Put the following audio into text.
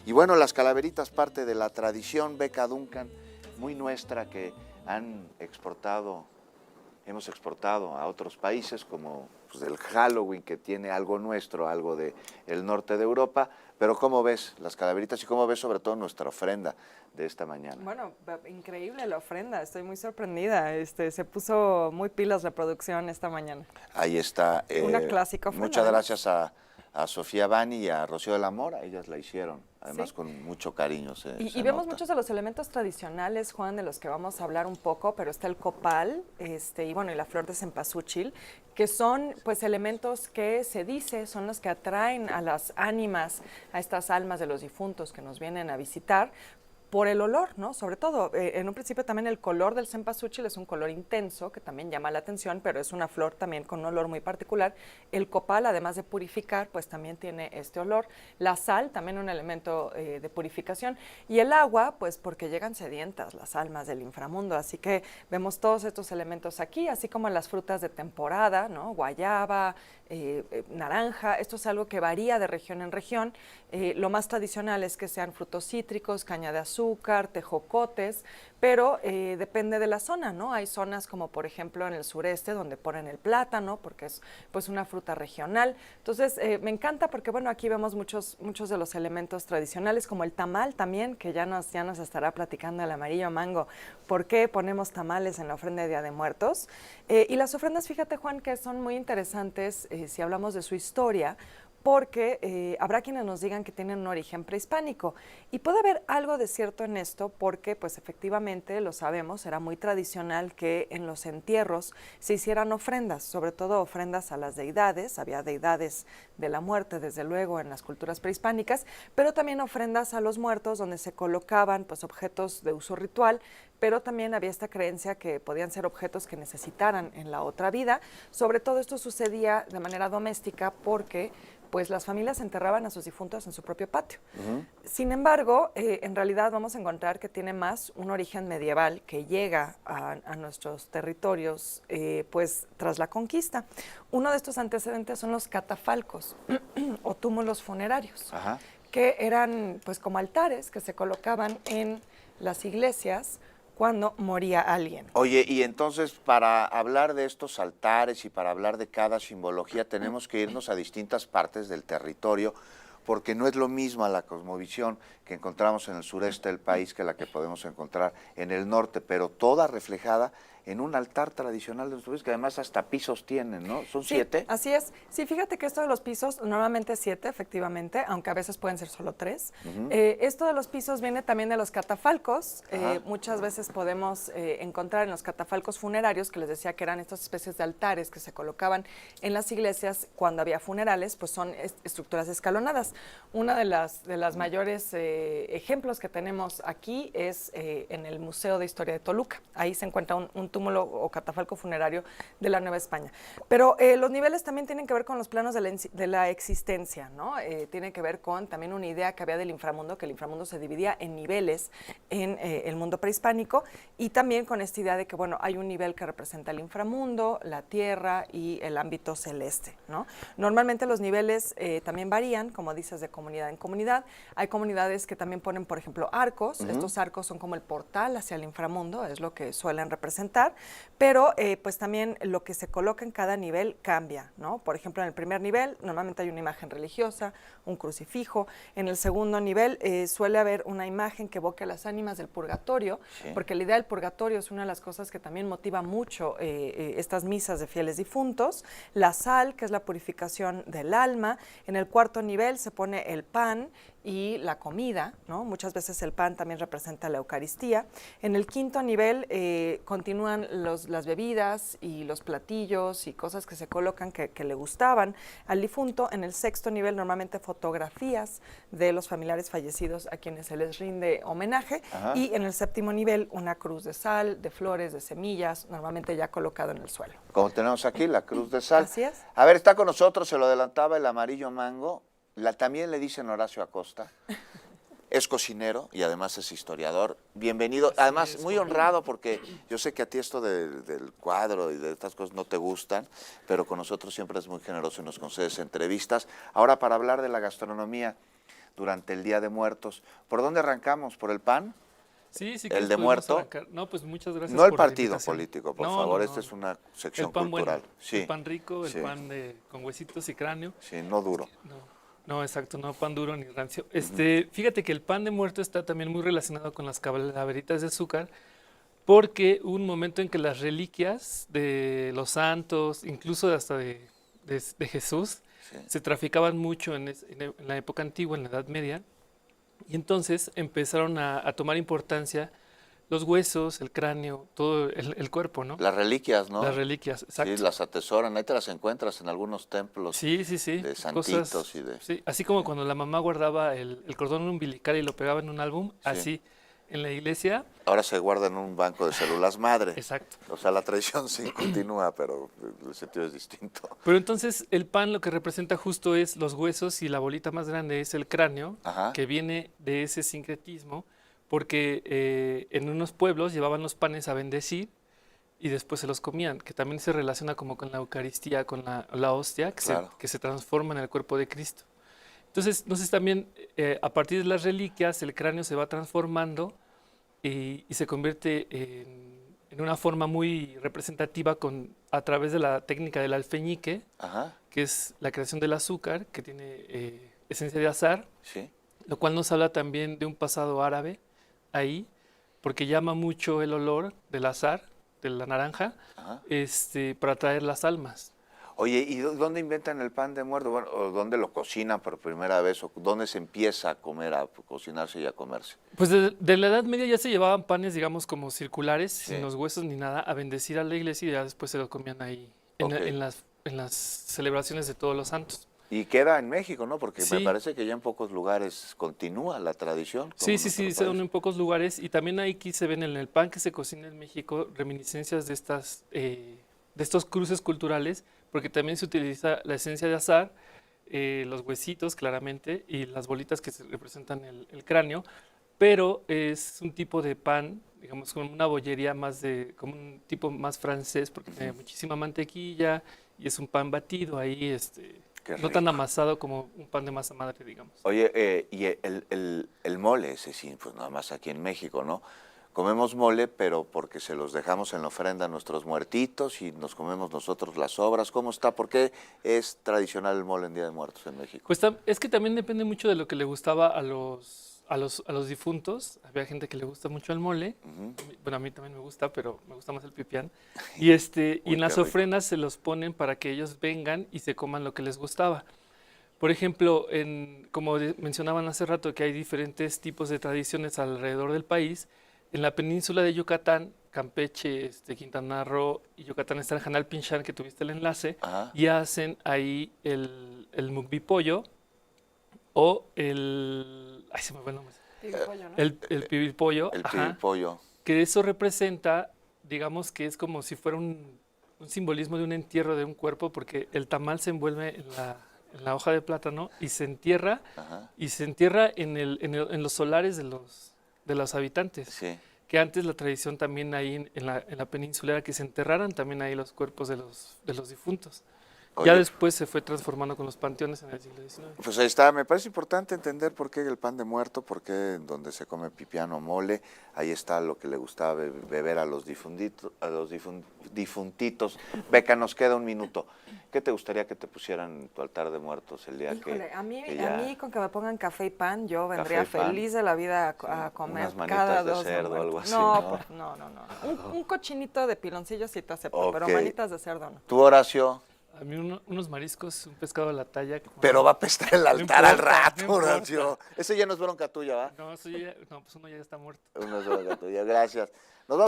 Y bueno, las calaveritas, parte de la tradición Beca Duncan, muy nuestra, que hemos exportado a otros países, como pues, el Halloween, que tiene algo nuestro, algo del norte de Europa. Pero ¿cómo ves las calaveritas y cómo ves sobre todo nuestra ofrenda de esta mañana? Bueno, increíble la ofrenda, estoy muy sorprendida. Se puso muy pilas la producción esta mañana. Ahí está. Una clásica ofrenda. Muchas además. gracias a Sofía Bani y a Rocío de la Mora, ellas la hicieron, además Sí. con mucho cariño. Y vemos muchos de los elementos tradicionales, Juan, de los que vamos a hablar un poco, pero está el copal, y bueno, y la flor de cempasúchil, que son pues elementos que se dice son los que atraen a las ánimas, a estas almas de los difuntos que nos vienen a visitar, por el olor, ¿no? Sobre todo, en un principio también el color del cempasúchil es un color intenso que también llama la atención, pero es una flor también con un olor muy particular. El copal, además de purificar, pues también tiene este olor. La sal, también un elemento de purificación. Y el agua, pues porque llegan sedientas las almas del inframundo. Así que vemos todos estos elementos aquí, así como las frutas de temporada, ¿no? Guayaba, naranja. Esto es algo que varía de región en región. Lo más tradicional es que sean frutos cítricos, caña de azúcar, tejocotes, pero depende de la zona, ¿no? Hay zonas como por ejemplo en el sureste donde ponen el plátano porque es pues una fruta regional. Entonces me encanta porque bueno, aquí vemos muchos de los elementos tradicionales como el tamal también, que ya nos estará platicando el amarillo mango, por qué ponemos tamales en la ofrenda de Día de Muertos. Y las ofrendas, fíjate Juan, que son muy interesantes si hablamos de su historia, porque habrá quienes nos digan que tienen un origen prehispánico y puede haber algo de cierto en esto porque pues efectivamente lo sabemos, era muy tradicional que en los entierros se hicieran ofrendas, sobre todo ofrendas a las deidades, había deidades de la muerte desde luego en las culturas prehispánicas, pero también ofrendas a los muertos donde se colocaban pues objetos de uso ritual, pero también había esta creencia que podían ser objetos que necesitaran en la otra vida. Sobre todo esto sucedía de manera doméstica porque pues las familias enterraban a sus difuntos en su propio patio. Sin embargo, en realidad vamos a encontrar que tiene más un origen medieval que llega a nuestros territorios pues tras la conquista. Uno de estos antecedentes son los catafalcos o túmulos funerarios, Ajá. que eran pues como altares que se colocaban en las iglesias cuando moría alguien. Oye, y entonces para hablar de estos altares y para hablar de cada simbología tenemos que irnos a distintas partes del territorio, porque no es lo mismo la cosmovisión que encontramos en el sureste del país que la que podemos encontrar en el norte, pero toda reflejada en un altar tradicional de nuestro país, que además hasta pisos tienen, ¿no? ¿Son Sí, 7? así es. Sí, fíjate que esto de los pisos, normalmente 7, efectivamente, aunque a veces pueden ser solo 3. Esto de los pisos viene también de los catafalcos. Muchas veces podemos encontrar en los catafalcos funerarios, que les decía que eran estas especies de altares que se colocaban en las iglesias cuando había funerales, pues son estructuras escalonadas. Una de las mayores ejemplos que tenemos aquí es en el Museo de Historia de Toluca. Ahí se encuentra un túmulo o catafalco funerario de la Nueva España. Pero los niveles también tienen que ver con los planos de la existencia, ¿no? Tiene que ver con también una idea que había del inframundo, que el inframundo se dividía en niveles en el mundo prehispánico, y también con esta idea de que, bueno, hay un nivel que representa el inframundo, la tierra y el ámbito celeste, ¿no? Normalmente los niveles también varían, como dices, de comunidad en comunidad. Hay comunidades que también ponen, por ejemplo, arcos. Estos arcos son como el portal hacia el inframundo, es lo que suelen representar, pero pues también lo que se coloca en cada nivel cambia, ¿no? Por ejemplo, en el primer nivel normalmente hay una imagen religiosa, un crucifijo. En el segundo nivel suele haber una imagen que evoque a las ánimas del purgatorio, porque la idea del purgatorio es una de las cosas que también motiva mucho estas misas de fieles difuntos. La sal, que es la purificación del alma. En el cuarto nivel se pone el pan y la comida, ¿no? Muchas veces el pan también representa la Eucaristía. En el quinto nivel continúan las bebidas y los platillos y cosas que se colocan que le gustaban al difunto. En el sexto nivel normalmente fotografías de los familiares fallecidos a quienes se les rinde homenaje. Y en el séptimo nivel una cruz de sal, de flores, de semillas, normalmente ya colocado en el suelo. Como tenemos aquí, la cruz de sal. Así es. A ver, está con nosotros, se lo adelantaba, el amarillo mango. También le dicen Horacio Acosta. Es cocinero y además es historiador. Bienvenido. Además, muy honrado porque yo sé que a ti esto del cuadro y de estas cosas no te gustan, pero con nosotros siempre es muy generoso y nos concedes entrevistas. Ahora, para hablar de la gastronomía durante el Día de Muertos. ¿Por dónde arrancamos? ¿Por el pan? Sí, sí. ¿El de muerto? Arrancar. No, pues muchas gracias. No el por la partido invitación. político, por No, favor. no, Esta no. es una sección El pan cultural. bueno, Sí, el pan rico, el sí. pan con huesitos y cráneo. Sí, no duro. No, exacto, no pan duro ni rancio. Fíjate que el pan de muerto está también muy relacionado con las calaveritas de azúcar, porque hubo un momento en que las reliquias de los santos, incluso hasta de Jesús, Sí. se traficaban mucho en la época antigua, en la Edad Media, y entonces empezaron a tomar importancia los huesos, el cráneo, todo el cuerpo, ¿no? Las reliquias, ¿no? Las reliquias, exacto. Sí, las atesoran. Ahí te las encuentras en algunos templos Sí, sí, sí. de santitos y de... Sí, así como cuando la mamá guardaba el cordón umbilical y lo pegaba en un álbum, así en la iglesia. Ahora se guarda en un banco de células madre. Exacto. O sea, la tradición sí continúa, pero el sentido es distinto. Pero entonces el pan lo que representa justo es los huesos y la bolita más grande es el cráneo, Ajá. que viene de ese sincretismo, porque en unos pueblos llevaban los panes a bendecir y después se los comían, que también se relaciona como con la Eucaristía, con la hostia, Claro. que se transforma en el cuerpo de Cristo. Entonces también a partir de las reliquias el cráneo se va transformando y se convierte en una forma muy representativa a través de la técnica del alfeñique, Ajá, que es la creación del azúcar, que tiene esencia de azar, sí. lo cual nos habla también de un pasado árabe ahí, porque llama mucho el olor del azar, de la naranja, Ajá. para atraer las almas. Oye, ¿y dónde inventan el pan de muerto? Bueno, ¿o dónde lo cocinan por primera vez? ¿O dónde se empieza a comer, a cocinarse y a comerse? Pues de la Edad Media ya se llevaban panes, digamos, como circulares, Sí. sin los huesos ni nada, a bendecir a la iglesia y ya después se los comían ahí, en, Ok. en las celebraciones de todos los santos. Y queda en México, ¿no? Porque me Sí. parece que ya en pocos lugares continúa la tradición. como Sí, en sí, sí, nuestro se dan país. en pocos lugares y también aquí se ven en el pan que se cocina en México reminiscencias de estos cruces culturales, porque también se utiliza la esencia de azar, los huesitos claramente y las bolitas que representan el cráneo, pero es un tipo de pan, digamos, como una bollería como un tipo más francés, porque tiene muchísima mantequilla y es un pan batido ahí, Qué no tan rico. amasado como un pan de masa madre, digamos. Oye, y el mole, ese sí, pues nada más aquí en México, ¿no? Comemos mole, pero porque se los dejamos en la ofrenda a nuestros muertitos y nos comemos nosotros las sobras. ¿Cómo está? ¿Por qué es tradicional el mole en Día de Muertos en México? Pues es que también depende mucho de lo que le gustaba a los difuntos. Había gente que le gusta mucho el mole. Ujú. Bueno, a mí también me gusta, pero me gusta más el pipián. Y Uy, en las qué rico. ofrendas se los ponen para que ellos vengan y se coman lo que les gustaba. Por ejemplo, como mencionaban hace rato que hay diferentes tipos de tradiciones alrededor del país, en la península de Yucatán, Campeche, Quintana Roo y Yucatán está el Janal Pinchán, que tuviste el enlace, Ajá. y hacen ahí el mukbipollo o ay, se me fue el nombre. Pibipollo, ¿no? El pibipollo, El ajá, pibipollo. que eso representa, digamos que es como si fuera un simbolismo de un entierro de un cuerpo, porque el tamal se envuelve en la hoja de plátano y se entierra, Ajá. en los solares de los habitantes. Sí. Que antes la tradición también ahí en la península era que se enterraran también ahí los cuerpos de los difuntos. Oye, Ya después se fue transformando con los panteones en el siglo XIX. pues ahí está, me parece importante entender por qué el pan de muerto, por qué en donde se come pipiano mole, ahí está lo que le gustaba beber a los difuntitos. Beca, nos queda un minuto. ¿Qué te gustaría que te pusieran en tu altar de muertos el día Híjole, a mí ya con que me pongan café y pan, yo vendría Café y pan. feliz de la vida a comer unas manitas cada de 2 cerdo, muertos. algo así, No, ¿no? pues, no. Un cochinito de piloncillo sí te acepto, pero Ok. manitas de cerdo no. tú, Horacio? A mí unos mariscos, un pescado a la talla. Pero va a apestar el altar al importa, rato, no importa. Horacio. Ese ya no es bronca tuya, ¿va? No, pues uno ya está muerto. No es bronca tuya, gracias. Nos vamos